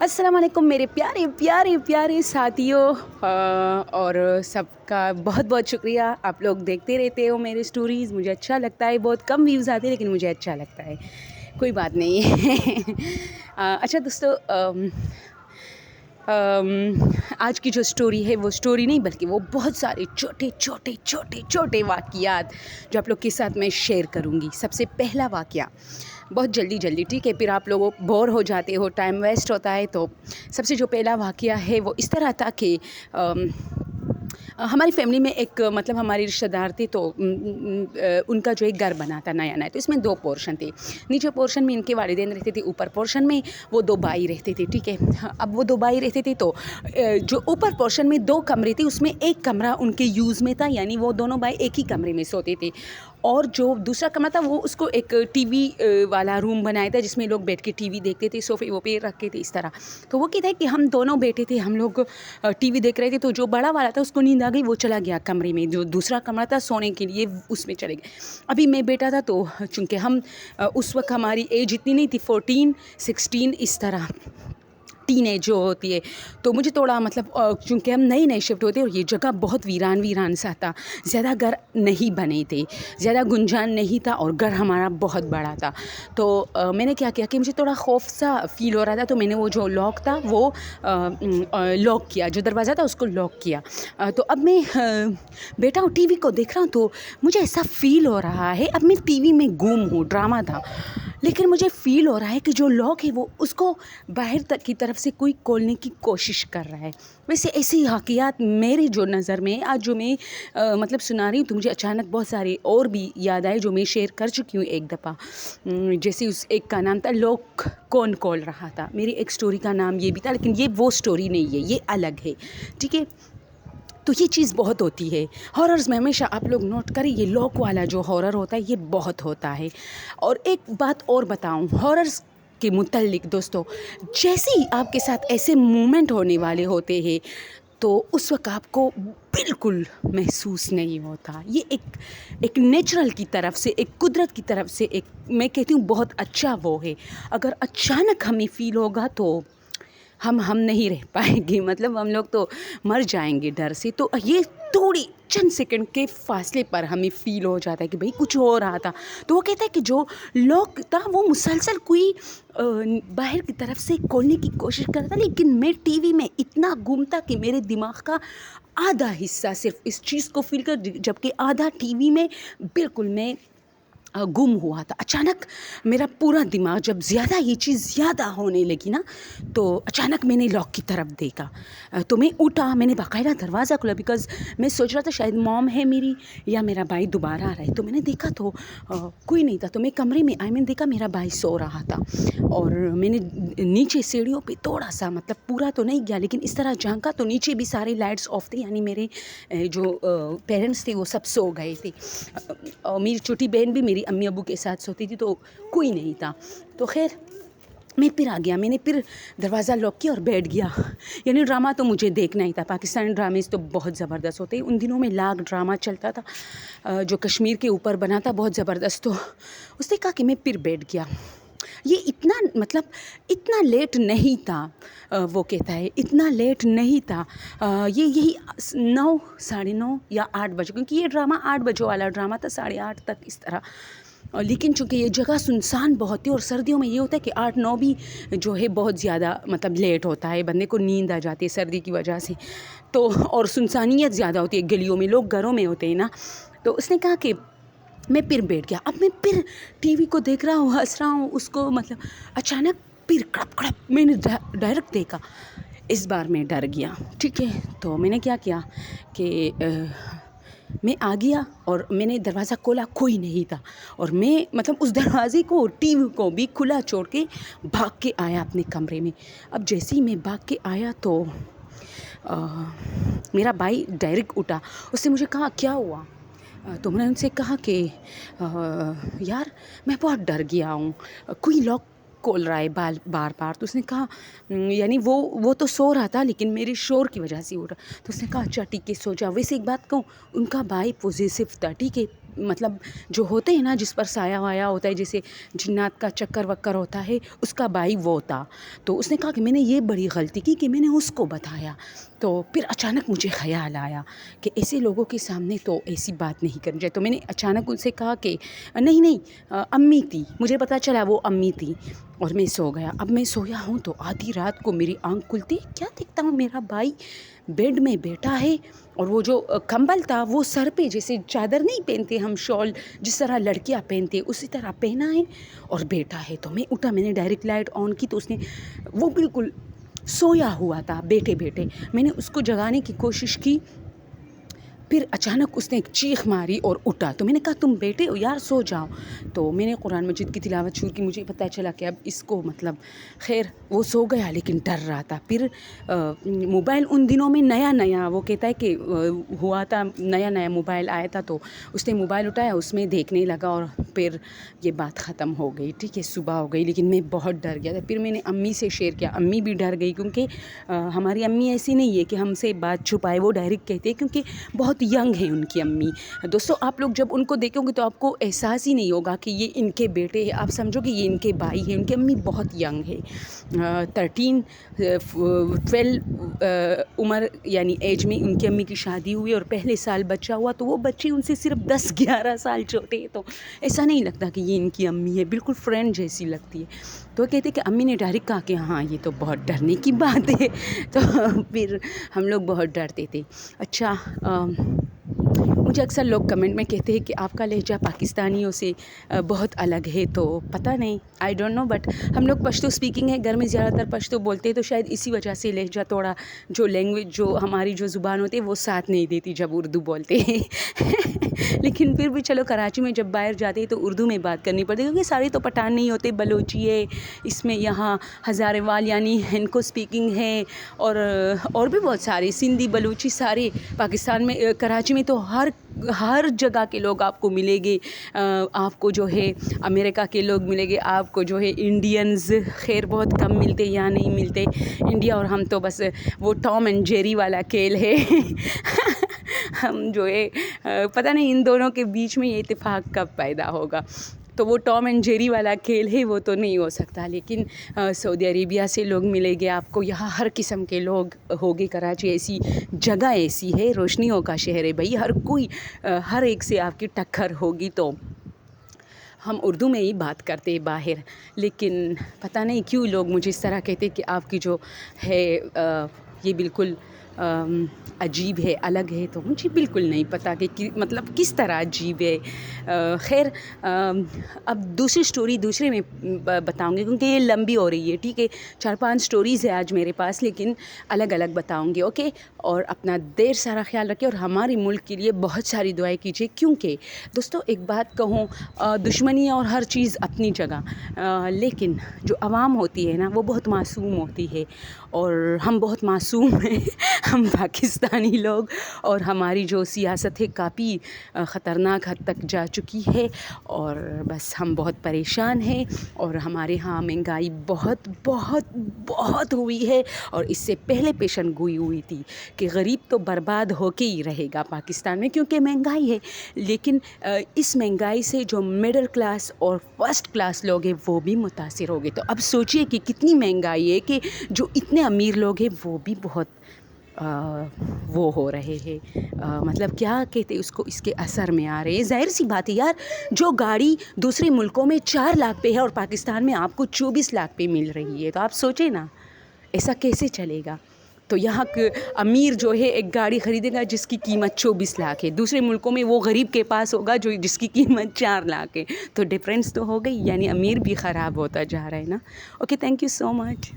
अस्सलाम वालेकुम मेरे प्यारे प्यारे प्यारे साथियों, और सबका बहुत बहुत शुक्रिया। आप लोग देखते रहते हो मेरे स्टोरीज़, मुझे अच्छा लगता है। बहुत कम व्यूज़ आते हैं लेकिन मुझे अच्छा लगता है, कोई बात नहीं है। अच्छा दोस्तों, आज की जो स्टोरी है वो स्टोरी नहीं बल्कि वो बहुत सारे छोटे छोटे छोटे छोटे वाक़यात जो आप लोग के साथ मैं शेयर करूँगी। सबसे पहला वाक़या बहुत जल्दी जल्दी, ठीक है, फिर आप लोग बोर हो जाते हो, टाइम वेस्ट होता है। तो सबसे जो पहला वाक़या है वो इस तरह था कि हमारी फैमिली में एक मतलब हमारे रिश्तेदार थे। तो उनका जो एक घर बना था नया नया, तो इसमें 2 पोर्शन थे। नीचे पोर्शन में इनके वालिदैन रहते थे, ऊपर पोर्शन में वो 2 भाई रहते थे, ठीक है। हाँ, अब वो 2 भाई रहते थे तो जो ऊपर पोर्शन में 2 कमरे थे उसमें एक कमरा उनके यूज़ में था, यानी वो दोनों भाई एक ही कमरे में सोते थे। और जो दूसरा कमरा था वो उसको एक टीवी वाला रूम बनाया था जिसमें लोग बैठ के टीवी देखते थे, सोफ़े वो पे रखे थे इस तरह। तो वो कहता है कि हम दोनों बैठे थे, हम लोग टीवी देख रहे थे, तो जो बड़ा वाला था उसको नींद आ गई, वो चला गया कमरे में। जो दूसरा कमरा था सोने के लिए उसमें चले गए। अभी मैं बैठा था तो चूँकि हम उस वक़्त हमारी एज इतनी नहीं थी, 14 16 इस तरह टीनेज जो होती है। तो मुझे थोड़ा मतलब चूँकि हम नए नए शिफ्ट होते और ये जगह बहुत वीरान वीरान सा था, ज़्यादा घर नहीं बने थे, ज़्यादा गुंजान नहीं था और घर हमारा बहुत बड़ा था। तो मैंने क्या किया कि मुझे थोड़ा खौफ सा फील हो रहा था, तो मैंने वो जो लॉक था वो लॉक किया, जो दरवाज़ा था उसको लॉक किया। तो अब मैं बैठा हूँ टीवी को देख रहा हूँ, तो मुझे ऐसा फील हो रहा है अब मैं टीवी में गुम हूँ। ड्रामा था लेकिन मुझे फ़ील हो रहा है कि जो लॉक है वो उसको बाहर तक की तरफ से कोई खोलने की कोशिश कर रहा है। वैसे ऐसे ही वाक़यात मेरी जो नज़र में आज जो मैं मतलब सुना रही हूँ, तो मुझे अचानक बहुत सारे और भी याद आए जो मैं शेयर कर चुकी हूँ एक दफ़ा। जैसे उस एक का नाम था लॉक कौन खोल रहा था। मेरी एक स्टोरी का नाम ये भी था, लेकिन ये वो स्टोरी नहीं है, ये अलग है, ठीक है। तो ये चीज़ बहुत होती है हॉरर्स में, हमेशा आप लोग नोट करें, ये लॉक वाला जो हॉरर होता है ये बहुत होता है। और एक बात और बताऊं हॉरर्स के मुतल्लिक दोस्तों, जैसे ही आपके साथ ऐसे मोमेंट होने वाले होते हैं तो उस वक्त आपको बिल्कुल महसूस नहीं होता। ये एक नेचुरल की तरफ से, एक कुदरत की तरफ से, एक मैं कहती हूँ बहुत अच्छा वो है। अगर अचानक हमें फ़ील होगा तो हम नहीं रह पाएंगे, मतलब हम लोग तो मर जाएंगे डर से। तो ये थोड़ी चंद सेकंड के फासले पर हमें फ़ील हो जाता है कि भाई कुछ हो रहा था। तो वो कहता है कि जो लोग था वो मुसलसल कोई बाहर की तरफ से खोलने की कोशिश कर रहा था, लेकिन मैं टीवी में इतना गुम था कि मेरे दिमाग का आधा हिस्सा सिर्फ इस चीज़ को फील कर, जबकि आधा टीवी में बिल्कुल मैं गुम हुआ था। अचानक मेरा पूरा दिमाग जब ज़्यादा ये चीज़ ज़्यादा होने लगी ना, तो अचानक मैंने लॉक की तरफ देखा। तो मैं उठा, मैंने बाकायदा दरवाज़ा खोला, बिकॉज़ मैं सोच रहा था शायद मॉम है मेरी या मेरा भाई दोबारा आ रहा है। तो मैंने देखा तो कोई नहीं था। तो मैं कमरे में आई, मैंने देखा मेरा भाई सो रहा था। और मैंने नीचे सीढ़ियों पे थोड़ा सा, मतलब पूरा तो नहीं गया लेकिन इस तरह झांका, तो नीचे भी सारे लाइट्स ऑफ थे, यानी मेरे जो पेरेंट्स थे वो सब सो गए थे। और मेरी छोटी बहन भी मेरी अम्मी अब्बू के साथ सोती थी, तो कोई नहीं था। तो खैर मैं फिर आ गया, मैंने फिर दरवाज़ा लॉक किया और बैठ गया। यानी ड्रामा तो मुझे देखना ही था, पाकिस्तानी ड्रामेज़ तो बहुत ज़बरदस्त होते हैं। उन दिनों में लाख ड्रामा चलता था जो कश्मीर के ऊपर बना था, बहुत ज़बरदस्त। तो उसने कहा कि मैं फिर बैठ गया। ये इतना मतलब इतना लेट नहीं था, वो कहता है इतना लेट नहीं था। ये यही 9 साढ़े 9 या 8 बजे, क्योंकि ये ड्रामा 8 बजे वाला ड्रामा था, 8:30 तक इस तरह। लेकिन चूँकि ये जगह सुनसान बहुत है और सर्दियों में ये होता है कि 8-9 भी जो है बहुत ज़्यादा मतलब लेट होता है, बंदे को नींद आ जाती है सर्दी की वजह से। तो और सुनसानियत ज़्यादा होती है गलियों में, लोग घरों में होते हैं ना। तो उसने कहा कि मैं फिर बैठ गया। अब मैं फिर टीवी को देख रहा हूँ, हंस रहा हूँ उसको, मतलब अचानक फिर कड़प कड़प मैंने डायरेक्ट देखा। इस बार मैं डर गया, ठीक है। तो मैंने क्या किया कि मैं आ गया और मैंने दरवाज़ा खोला, कोई नहीं था। और मैं मतलब उस दरवाज़े को टीवी को भी खुला छोड़ के भाग के आया अपने कमरे में। अब जैसे ही मैं भाग के आया तो मेरा भाई डायरेक्ट उठा, उसने मुझे कहा क्या हुआ। तो मैंने उनसे कहा कि यार मैं बहुत डर गया हूँ, कोई लॉक खोल रहा है बार बार। तो उसने कहा यानी वो तो सो रहा था लेकिन मेरे शोर की वजह से उठ रहा। तो उसने कहा अच्छा ठीक है सो जा। वैसे एक बात कहूँ, उनका भाई पॉजिटिव था, ठीक है, مطلب جو ہوتے ہیں نا جس پر سایہ وایا ہوتا ہے، جیسے جنات کا چکر وکر ہوتا ہے، اس کا بھائی وہ تھا. تو اس نے کہا کہ میں نے یہ بڑی غلطی کی کہ میں نے اس کو بتایا. تو پھر اچانک مجھے خیال آیا کہ ایسے لوگوں کے سامنے تو ایسی بات نہیں کرنی چاہیے. تو میں نے اچانک ان سے کہا کہ نہیں امی تھی، مجھے پتہ چلا وہ امی تھی، اور میں سو گیا. اب میں سویا ہوں تو آدھی رات کو میری آنکھ کھلتی، کیا دیکھتا ہوں میرا بھائی بیڈ میں بیٹھا ہے، اور وہ جو کمبل تھا وہ سر پہ جیسے چادر نہیں پہنتے ہم، شال جس طرح لڑکیاں پہنتے اسی طرح پہنا ہے اور بیٹھا ہے. تو میں اٹھا، میں نے ڈائریکٹ لائٹ آن کی تو اس نے، وہ بالکل سویا ہوا تھا بیٹھے بیٹھے. میں نے اس کو جگانے کی کوشش کی، پھر اچانک اس نے ایک چیخ ماری اور اٹھا. تو میں نے کہا تم بیٹے ہو یار، سو جاؤ. تو میں نے قرآن مجید کی تلاوت شروع کی. مجھے پتہ چلا کہ اب اس کو مطلب خیر وہ سو گیا لیکن ڈر رہا تھا. پھر موبائل ان دنوں میں نیا وہ کہتا ہے کہ ہوا تھا، نیا موبائل آیا تھا، تو اس نے موبائل اٹھایا، اس میں دیکھنے لگا اور پھر یہ بات ختم ہو گئی. ٹھیک ہے، صبح ہو گئی لیکن میں بہت ڈر گیا تھا. پھر میں نے امی سے شیئر کیا، امی بھی ڈر گئی کیونکہ ہماری امی ایسی نہیں ہے کہ ہم سے بات چھپائے، وہ ڈائریکٹ کہتے ہیں کیونکہ بہت ینگ ہے ان کی امی. دوستو آپ لوگ جب ان کو دیکھو گے تو آپ کو احساس ہی نہیں ہوگا کہ یہ ان کے بیٹے ہیں، آپ سمجھو کہ یہ ان کے بھائی ہیں. ان کی امی بہت ینگ ہے، 12 عمر یعنی ایج میں ان کی امی کی شادی ہوئی اور پہلے سال بچہ ہوا. تو وہ بچے ان سے صرف 10-11 سال چھوٹے ہیں، تو ایسا نہیں لگتا کہ یہ ان کی امی ہے، بالکل فرینڈ جیسی لگتی ہے. تو کہتے کہ امی نے ڈائریکٹ کہا کہ ہاں یہ تو بہت ڈرنے کی بات ہے. تو پھر ہم لوگ بہت ڈرتے تھے. اچھا، مجھے اکثر لوگ کمنٹ میں کہتے ہیں کہ آپ کا لہجہ پاکستانیوں سے بہت الگ ہے. تو پتہ نہیں، آئی ڈونٹ نو، بٹ ہم لوگ پشتو اسپیکنگ ہے، گھر میں زیادہ تر پشتو بولتے ہیں، تو شاید اسی وجہ سے لہجہ تھوڑا، جو لینگویج جو ہماری جو زبان ہوتی ہے وہ ساتھ نہیں دیتی جب اردو بولتے ہیں. لیکن پھر بھی چلو، کراچی میں جب باہر جاتے ہیں تو اردو میں بات کرنی پڑتی ہے کیونکہ سارے تو پٹھان نہیں ہوتے، بلوچی ہے اس میں، یہاں ہزارے وال یعنی ان کو اسپیکنگ ہے، اور بھی بہت سارے سندھی بلوچی سارے پاکستان میں. کراچی میں تو ہر جگہ کے لوگ آپ کو ملیں گے. آپ کو جو ہے امریکہ کے لوگ ملیں گے، آپ کو جو ہے انڈینز خیر بہت کم ملتے یا نہیں ملتے. انڈیا اور ہم تو بس وہ ٹام اینڈ جیری والا کھیل ہے. ہم جو ہے پتہ نہیں ان دونوں کے بیچ میں یہ اتفاق کب پیدا ہوگا. تو وہ ٹام اینڈ جیری والا کھیل ہے، وہ تو نہیں ہو سکتا. لیکن سعودی عربیہ سے لوگ ملیں گے آپ کو، یہاں ہر قسم کے لوگ ہوگے. کراچی ایسی جگہ ایسی ہے، روشنیوں کا شہر ہے بھائی، ہر کوئی ہر ایک سے آپ کی ٹکر ہوگی. تو ہم اردو میں ہی بات کرتے ہیں باہر، لیکن پتہ نہیں کیوں لوگ مجھے اس طرح کہتے کہ آپ کی جو ہے یہ بالکل عجیب ہے، الگ ہے. تو مجھے بالکل نہیں پتہ کہ مطلب کس طرح عجیب ہے. خیر اب دوسری سٹوری دوسرے میں بتاؤں گی کیونکہ یہ لمبی ہو رہی ہے. ٹھیک ہے، 4-5 سٹوریز ہے آج میرے پاس، لیکن الگ الگ بتاؤں گی. اوکے، اور اپنا ڈھیر سارا خیال رکھیں اور ہماری ملک کے لیے بہت ساری دعائیں کیجیے. کیونکہ دوستو ایک بات کہوں، دشمنی اور ہر چیز اپنی جگہ، لیکن جو عوام ہوتی ہے نا وہ بہت معصوم ہوتی ہے، اور ہم بہت معصوم ہیں. ہم پاکستانی لوگ، اور ہماری جو سیاست ہے کافی خطرناک حد تک جا چکی ہے، اور بس ہم بہت پریشان ہیں. اور ہمارے ہاں مہنگائی بہت بہت بہت ہوئی ہے، اور اس سے پہلے پیشن گوئی ہوئی تھی کہ غریب تو برباد ہو کے ہی رہے گا پاکستان میں کیونکہ مہنگائی ہے. لیکن اس مہنگائی سے جو مڈل کلاس اور فرسٹ کلاس لوگ ہیں وہ بھی متاثر ہو گئے. تو اب سوچئے کہ کتنی مہنگائی ہے کہ جو اتنے امیر لوگ ہیں وہ بھی بہت وہ ہو رہے ہیں، مطلب کیا کہتے اس کو، اس کے اثر میں آ رہے ہیں. ظاہر سی بات ہے یار، جو گاڑی دوسرے ملکوں میں 4 لاکھ پہ ہے اور پاکستان میں آپ کو 24 لاکھ پہ مل رہی ہے، تو آپ سوچیں نا ایسا کیسے چلے گا. تو یہاں امیر جو ہے ایک گاڑی خریدے گا جس کی قیمت 24 لاکھ ہے، دوسرے ملکوں میں وہ غریب کے پاس ہوگا جس کی قیمت 4 لاکھ ہے. تو ڈفرینس تو ہو گئی، یعنی امیر بھی خراب ہوتا جا رہا ہے نا. Okay, thank you so much.